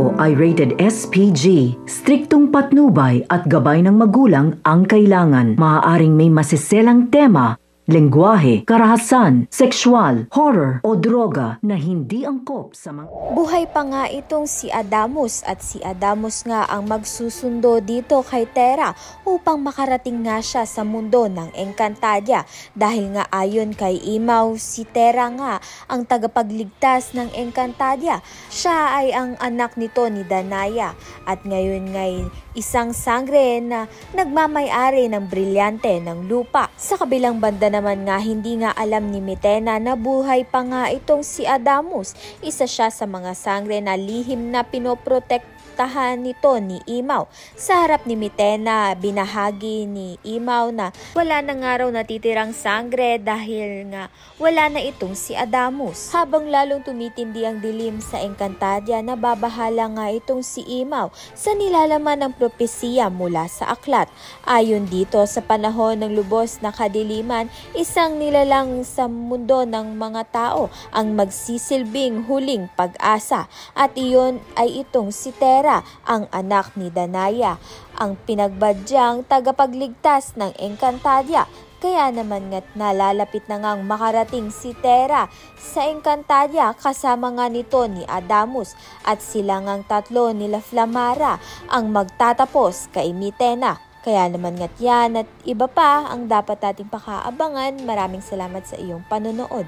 ito ay rated SPG. Striktong patnubay at gabay ng magulang ang kailangan. Maaaring may masiselang tema, lengguwahe, karahasan, sexual, horror o droga na hindi angkop sa mga... Buhay pa nga itong si Adamus at si Adamus nga ang magsusundo dito kay Tera upang makarating nga siya sa mundo ng Encantadia dahil nga ayon kay Imaw, si Tera nga ang tagapagligtas ng Encantadia. Siya ay ang anak nito ni Danaya at ngayon ngay isang sangre na nagmamay-ari ng brilyante ng lupa. Sa kabilang banda naman nga hindi nga alam ni Mitena na buhay pa nga itong si Adamus. Isa siya sa mga sangre na lihim na pinoprotektahan nito ni Imaw. Sa harap ni Mitena, binahagi ni Imaw na wala na nga raw natitirang sangre dahil nga wala na itong si Adamus. Habang lalong tumitindi ang dilim sa Encantadia, nababahala nga itong si Imaw sa nilalaman ng propesiya mula sa aklat. Ayon dito, sa panahon ng lubos na kadiliman, isang nilalang sa mundo ng mga tao ang magsisilbing huling pag-asa at iyon ay itong si Tera, ang anak ni Danaya, ang pinagbadyang tagapagligtas ng Encantadia. Kaya naman nga't nalalapit na ngang makarating si Tera sa Encantadia kasama nga nito ni Adamus at sila ngang tatlo nila Flamara ang magtatapos kay Mitena. Kaya naman nga't yan at iba pa ang dapat nating pakaabangan. Maraming salamat sa iyong panonood.